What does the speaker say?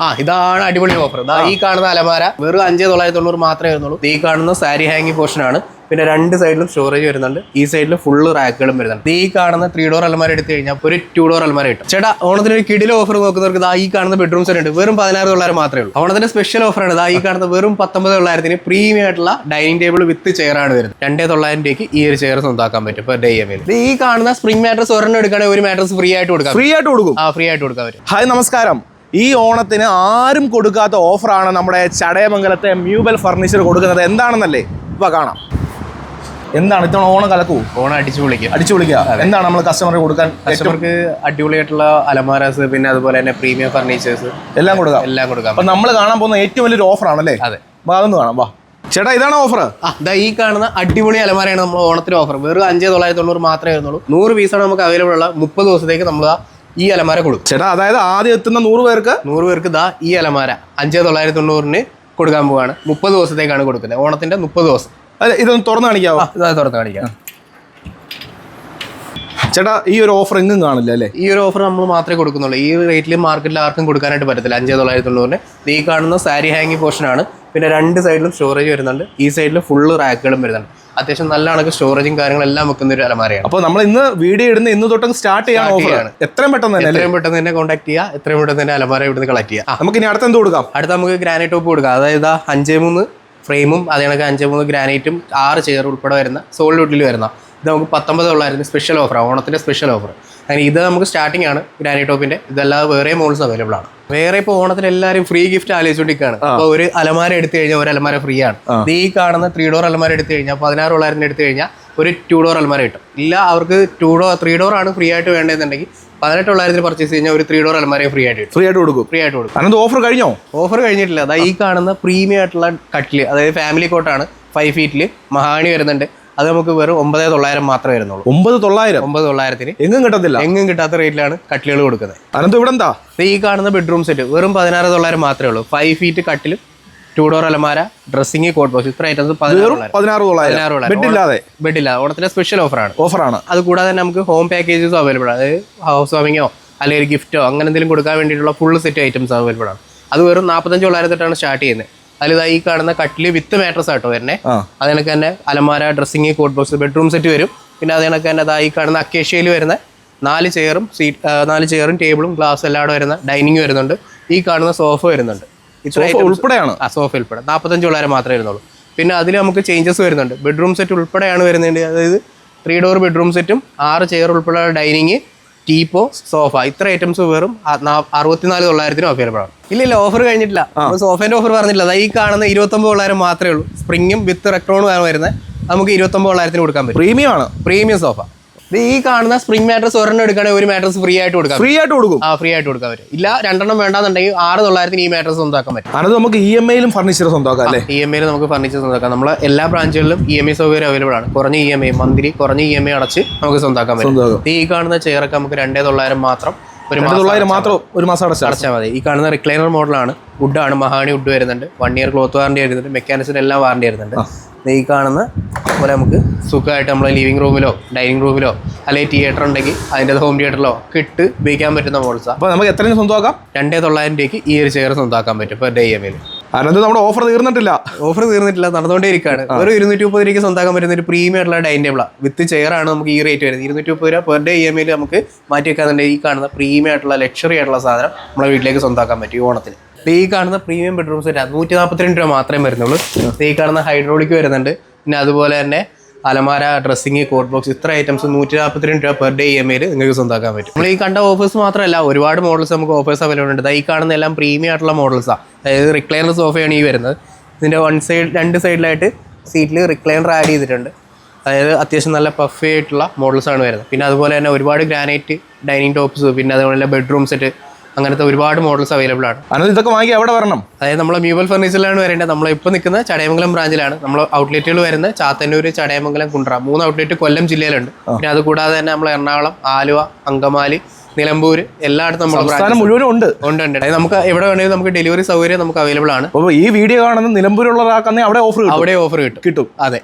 ഇതാണ് അടിപൊളി ഓഫർ. ഈ കാണുന്ന അലമാര വെറും 5,990 മാത്രമേ വരുന്നുള്ളൂ. ഈ കാണുന്ന സാരി ഹാങ്ങിങ് പോർഷൻ ആണ്. പിന്നെ രണ്ട് സൈഡിലും സ്റ്റോറേജ് വരുന്നുണ്ട്. ഈ സൈഡിൽ ഫുള്ള് റാക്കുകളും വരുന്നുണ്ട്. ഈ കാണുന്ന 3 ഡോർ അലമാര എടുത്തു കഴിഞ്ഞാൽ ഒരു 2 ഡോർ അലമാര കിട്ടും. ചേട്ടാ, ഓണത്തിന് ഒരു കിടില ഓഫർ നോക്കുന്നവർക്ക് ഈ കാണുന്ന ബെഡ്റൂം സെറ്റ് ഉണ്ട്. വെറും 16,900 മാത്രമേ ഉള്ളൂ. ഓണത്തിന്റെ സ്പെഷ്യൽ ഓഫറാണ്. ഈ കാണുന്ന വെറും 19,900 പ്രീമിയം ആയിട്ടുള്ള ഡൈനിങ് ടേബിൾ വിത്ത് ചെയർ ആണ് വരുന്നത്. 2,900 രൂപയ്ക്ക് ഈ ഒരു ചെയർ സ്വന്തമാക്കാൻ പറ്റും പെർ ഡേ. ഈ കാണുന്ന സ്പ്രിംഗ് മാട്രസ് ഒരെണ്ണം എടുക്കുകയാണെങ്കിൽ ഒരു മാട്രസ് ഫ്രീ ആയിട്ട് കൊടുക്കാം. ഫ്രീ ആയിട്ട് കൊടുക്കാൻ പറ്റും. ഹായ്, നമസ്കാരം. ഈ ഓണത്തിന് ആരും കൊടുക്കാത്ത ഓഫറാണ് നമ്മുടെ ചടയമംഗലത്തെ മ്യൂബൽ ഫർണിച്ചർ കൊടുക്കുന്നത്. എന്താണെന്നല്ലേ ഇപ്പൊ കാണാം. എന്താണ് ഇത്തവണ ഓണം കലക്കൂ? ഓണം അടിച്ചു വിളിക്കുക. എന്താണ് നമ്മൾ കസ്റ്റമർക്ക് കൊടുക്കാൻ? കസ്റ്റമർക്ക് അടിപൊളിയായിട്ടുള്ള അലമാരാസ്, പിന്നെ അതുപോലെ തന്നെ പ്രീമിയം ഫർണിച്ചേഴ്സ് എല്ലാം കൊടുക്കാം. അപ്പൊ നമ്മൾ കാണാൻ പോകുന്ന ഏറ്റവും വലിയൊരു ഓഫർ ആണല്ലേ? അതെ, അതൊന്ന് കാണാം. വാ ചേട്ടാ, ഇതാണ് ഓഫർ. ഈ കാണുന്ന അടിപൊളി അലമാരയാണ് നമ്മൾ ഓണത്തിന് ഓഫർ. വെറും 5,990 മാത്രമേ വരുന്നുള്ളൂ. 100 പീസാണ് നമുക്ക് അവൈലബിൾ ഉള്ള. 30 ദിവസത്തേക്ക് നമ്മൾ ഈ അലമാര കൊടുക്കും. ചേട്ടാ, അതായത് ആദ്യം എത്തുന്ന 100 പേർക്ക് ഈ അലമാര 5,990 കൊടുക്കാൻ പോവാണ്. 30 ദിവസത്തേക്കാണ് കൊടുക്കുന്നത്. ഓണത്തിന്റെ 30 ദിവസം. അതെ, ഇതൊന്ന് തുറന്നു കാണിക്കാവോ? തുറന്ന് കാണിക്കാം. ചേട്ടാ, ഈ ഒരു ഓഫർ എങ്ങും കാണില്ല അല്ലേ? ഈ ഒരു ഓഫർ നമ്മൾ മാത്രമേ കൊടുക്കുന്നുള്ളൂ. ഈ റേറ്റിൽ മാർക്കറ്റിൽ ആർക്കും കൊടുക്കാനായിട്ട് പറ്റത്തില്ല. 5,990. ഈ കാണുന്ന സാരി ഹാങ്ങിങ് പോർഷൻ ആണ്. പിന്നെ രണ്ട് സൈഡിലും സ്റ്റോറേജ് വരുന്നുണ്ട്. ഈ സൈഡിൽ ഫുള്ള് റാക്കുകളും വരുന്നുണ്ട്. അത്യാവശ്യം നല്ല കണക്ക് സ്റ്റോറേജും കാര്യങ്ങളെല്ലാം വെക്കുന്ന ഒരു അലമാരയാണ്. അപ്പോൾ നമ്മൾ ഇന്ന് വീഡിയോ ഇടുന്ന ഇന്ന് തൊട്ട് സ്റ്റാർട്ട് ചെയ്യാൻ ഓഫറാണ്. എത്രയും പെട്ടെന്ന് തന്നെ കോൺടാക്ട് ചെയ്യുക. എത്രയും പെട്ടെന്ന് തന്നെ അലമാര ഇവിടുന്ന് കളക്ട് ചെയ്യുക. നമുക്ക് ഇനി അടുത്ത് എന്ത് കൊടുക്കാം? അടുത്ത നമുക്ക് ഗ്രാനൈറ്റ് ടോപ്പ് കൊടുക്കാം. അതായത് 5-3 ഫ്രെയിമും അതേ കണക്ക് 5-3 ഗ്രാനൈറ്റും 6 ചെയർ ഉൾപ്പെടെ വരുന്ന സോളിഡ് വുഡിൽ വരുന്ന ഇത് നമുക്ക് 19,900 സ്പെഷ്യൽ ഓഫറാണ്. ഓണത്തിന്റെ സ്പെഷ്യൽ ഓഫർ. അങ്ങനെ ഇത് നമുക്ക് സ്റ്റാർട്ടിംഗ് ആണ് ഗ്രാനൈറ്റ് ടോപ്പിന്റെ. ഇതല്ലാതെ വേറെ മോഡൽസ് അവൈലബിൾ ആണ്. വേറെ ഇപ്പോൾ ഓണത്തിന് എല്ലാവരും ഫ്രീ ഗിഫ്റ്റ് ആലോചിച്ചുകൊണ്ടിരിക്കുകയാണ്. അപ്പോൾ ഒരു അലമാര എടുത്തു കഴിഞ്ഞാൽ ഒരു അലമാര ഫ്രീ ആണ്. ഈ കാണുന്ന 3 ഡോർ അലമാര എടുത്തു കഴിഞ്ഞാൽ 16,900 എടുത്തു കഴിഞ്ഞാൽ ഒരു 2 ഡോർ അലമാര കിട്ടും. ഇല്ല, അവർക്ക് 3 ഡോർ ആണ് ഫ്രീ ആയിട്ട് വേണ്ടതെന്നുണ്ടെങ്കിൽ 18,900 പർച്ചേസ് കഴിഞ്ഞാൽ ഒരു 3 ഡോർ അലമാര ഫ്രീ ആയിട്ട് കൊടുക്കും. അനന്ത് ഓഫർ കഴിഞ്ഞോ? ഓഫർ കഴിഞ്ഞിട്ടില്ല. ഈ കാണുന്ന പ്രീമിയം ആയിട്ടുള്ള കട്ടില്, അതായത് ഫാമിലി കോട്ടാണ്. 5 ഫീറ്റില് മഹാണി വരുന്നുണ്ട്. അത് നമുക്ക് വെറും 9,900 മാത്രമേ വരുന്നുള്ളൂ. 9,900 എങ്ങും കിട്ടാത്ത റേറ്റിലാണ് കട്ടിലുകൾ കൊടുക്കുന്നത്. അനന്ത് ഇവിടെ എന്താ? ഈ കാണുന്ന ബെഡ്റൂം സെറ്റ് വെറും 16,900 മാത്രമേ ഉള്ളൂ. 5 ഫീറ്റ് കട്ടിലും 2 ഡോർ അലമാര, ഡ്രസ്സിംഗ്, കോട്ട് ബോക്സ്, ഇത്ര ഐറ്റംസ് 16,900. ബെഡില്ല. ഓണത്തിന്റെ സ്പെഷ്യൽ ഓഫറാണ്. അത് കൂടാതെ തന്നെ നമുക്ക് ഹോം പാക്കേജസ് അവൈലബിൾ ആണ്. അതായത് ഹൗസ് വാമിങ്ങോ അല്ലെങ്കിൽ ഗിഫ്റ്റോ അങ്ങനെ എന്തെങ്കിലും കൊടുക്കാൻ വേണ്ടിയിട്ടുള്ള ഫുൾ സെറ്റ് ഐറ്റംസ് അവൈലബിൾ ആണ്. അത് വെറും 45,900 സ്റ്റാർട്ട് ചെയ്യുന്നത്. അതിൽ ഈ കാണുന്ന കട്ടില് വിത്ത് മാട്രസ് ആട്ടോ വരുന്നത്. അത് കണക്ക് തന്നെ അലമാര, dressing, cot box, bedroom set വരും. പിന്നെ അത് കണക്ക് തന്നെ ഈ കാണുന്ന അക്കേഷ്യയിൽ വരുന്ന 4 ചെയറും ടേബിളും ഗ്ലാസ് എല്ലാം വരുന്ന ഡൈനിങ് വരുന്നുണ്ട്. ഈ കാണുന്ന സോഫ വരുന്നുണ്ട്. സോഫ ഉൾപ്പെടെ 45,900 മാത്രമേ വരുന്നുള്ളൂ. പിന്നെ അതിൽ നമുക്ക് ചേഞ്ചസ് വരുന്നുണ്ട്. ബെഡ്റൂം സെറ്റ് ഉൾപ്പെടെയാണ് വരുന്നത്. അതായത് 3 ഡോർ ബെഡ്റൂം സെറ്റും 6 ചെയർ ഉൾപ്പെടെ ഡൈനിങ്, ടീപ്പോ, സോഫ, ഇത്ര ഐറ്റംസ് വെറും 64,900 അവൈലബിൾ ആണ്. ഇല്ല, ഓഫർ കഴിഞ്ഞിട്ടില്ല. സോഫേന്റെ ഓഫർ പറഞ്ഞിട്ടില്ല. ഈ കാണുന്ന 29,900 മാത്രമേ ഉള്ളൂ. സ്പ്രിങ്ങും വിത്ത് റെക്ട്രോണും ആണ് വരുന്നത്. നമുക്ക് 29,900 കൊടുക്കാൻ പറ്റും. Premium sofa. ഈ കാണുന്ന സ്പ്രിംഗ് മാട്രസ് ഒരെണ്ണം എടുക്കുകയാണെങ്കിൽ ഒരു മാട്രസ് ഫ്രീ ആയിട്ട് കൊടുക്കാം. ഫ്രീ ആയിട്ട് കൊടുക്കാൻ പറ്റും. ഇല്ല, 2 വേണ്ടാന്നുണ്ടെങ്കിൽ 6,900 ഈ മാട്രസ് സ്വന്തമാക്കാൻ പറ്റും. അത് നമുക്ക് EMI ഫർണിച്ചർ സ്വന്തമാക്കാം അല്ലേ? EMI നമുക്ക് ഫർണിച്ചർ സ്വന്തമാക്കാം. നമ്മളെ എല്ലാ ബ്രാഞ്ചുകളിലും EMI സൗകര്യം അവൈലബിൾ ആണ്. കുറഞ്ഞ EMI, മന്ത്ലി കുറഞ്ഞ EMI അടച്ച് നമുക്ക് സ്വന്തമാക്കാൻ പറ്റും. ഈ കാണുന്ന ചെയറൊക്കെ നമുക്ക് 2,900 മാത്രം ഒരു മാസം അടച്ചാൽ മതി. ഈ കാണുന്ന റിക്ലൈനർ മോഡലാണ്. വുഡാണ്, മഹാണി വുഡ് വരുന്നുണ്ട്. 1 ഇയർ ക്ലോത്ത് വാറണ്ടി വരുന്നുണ്ട്. മെക്കാനിക്സിന് എല്ലാം വാറണ്ടി വരുന്നുണ്ട്. ഈ കാണുന്ന പോലെ നമുക്ക് സുഖമായിട്ട് നമ്മളെ ലിവിംഗ് റൂമിലോ ഡൈനിങ് റൂമിലോ അല്ലെങ്കിൽ തിയേറ്റർ ഉണ്ടെങ്കിൽ അതിൻ്റെ ഹോം തിയേറ്ററിലോ ഒക്കെ ഇട്ട് ഉപയോഗിക്കാൻ പറ്റുന്ന മോഡൽസാണ്. അപ്പോൾ നമുക്ക് എത്രയും സ്വന്തമാക്കാം? 2,900 ഈ ഒരു ചെയർ സ്വന്തമാക്കാൻ പറ്റും പെർ ഡേ EMI. അനന്ത്, നമ്മുടെ ഓഫർ തീർന്നിട്ടില്ല. നടന്നുകൊണ്ടേ ഇരിക്കുകയാണ്. ഒരു 230 രൂപയ്ക്ക് സ്വന്തമാക്കാൻ പറ്റുന്ന ഒരു പ്രീമിയം ആയിട്ടുള്ള ഡൈനിങ് ടേബിളാണ്. വിത്ത് ചെയർ ആണ് നമുക്ക് ഈ റേറ്റ് വരുന്നത്. 230 രൂപ പെർ ഡേ EMI നമുക്ക് മാറ്റി വെക്കാന്നുണ്ടെങ്കിൽ ഈ കാണുന്ന പ്രീമിയം ആയിട്ടുള്ള ലക്ഷറി ആയിട്ടുള്ള സാധനം നമ്മളെ വീട്ടിലേക്ക് സ്വന്തമാക്കാൻ പറ്റും ഈ ഓണത്തിന്. ഈ കാണുന്ന പ്രീമിയം ബെഡ്റൂം സെറ്റ് 142 രൂപ മാത്രമേ വരുന്നുള്ളൂ. ഈ കാണുന്ന ഹൈഡ്രോളിക് വരുന്നുണ്ട്. പിന്നെ അതുപോലെ തന്നെ അലമാര, ഡ്രസ്സിംഗ്, കോട്ട് ബോക്സ്, ഇത്ര ഐറ്റംസ് 142 രൂപ പെർ ഡേ EMI നിങ്ങൾക്ക് സ്വന്തമാക്കാൻ പറ്റും. നമ്മൾ ഈ കണ്ട ഓഫേഴ്സ് മാത്രമല്ല, ഒരുപാട് മോഡൽസ് നമുക്ക് ഓഫേഴ്സ് അവൈലബിൾ ഉണ്ട്. ഈ കാണുന്ന എല്ലാം പ്രീമിയം ആയിട്ടുള്ള മോഡൽസാണ്. അതായത് റിക്ലൈനർ സോഫയാണ് ഈ വരുന്നത്. ഇതിൻ്റെ രണ്ട് സൈഡിലായിട്ട് സീറ്റിൽ റിക്ലൈനർ ആഡ് ചെയ്തിട്ടുണ്ട്. അതായത് അത്യാവശ്യം നല്ല പഫി ആയിട്ടുള്ള മോഡൽസാണ് വരുന്നത്. പിന്നെ അതുപോലെ തന്നെ ഒരുപാട് ഗ്രാനൈറ്റ് ഡൈനിങ് ടോപ്സ്, പിന്നെ അതുപോലെ ബെഡ്റൂം സെറ്റ്, അങ്ങനത്തെ ഒരുപാട് മോഡൽസ് അവൈലബിൾ ആണ്. ഇതൊക്കെ വാങ്ങി എവിടെ വരണം? അതായത് നമ്മളെ മ്യൂബൽ ഫർണിച്ചറിലാണ് വരേണ്ടത്. നമ്മളിപ്പോൾ നിൽക്കുന്ന ചടയമംഗലം ബ്രാഞ്ചിലാണ്. നമ്മൾ ഔട്ട്ലെറ്റുകൾ വരുന്നത് ചാത്തന്നൂർ, ചടയമംഗലം, കുണ്ട്ര 3 ഔട്ട്ലെറ്റ് കൊല്ലം ജില്ലയിലുണ്ട്. പിന്നെ അതുകൂടാതെ തന്നെ നമ്മൾ എറണാകുളം, ആലുവ, അങ്കമാലി, നിലമ്പൂർ എല്ലായിടത്തും നമ്മൾ മുഴുവനും ഉണ്ട്. നമുക്ക് എവിടെ വേണമെങ്കിലും നമുക്ക് ഡെലിവറി സൗകര്യം നമുക്ക് അവൈലബിൾ ആണ്. ഈ വീഡിയോ കാണുന്ന നിലമ്പൂരുള്ളതാക്കുന്ന അവിടെ ഓഫർ കിട്ടും. അതെ.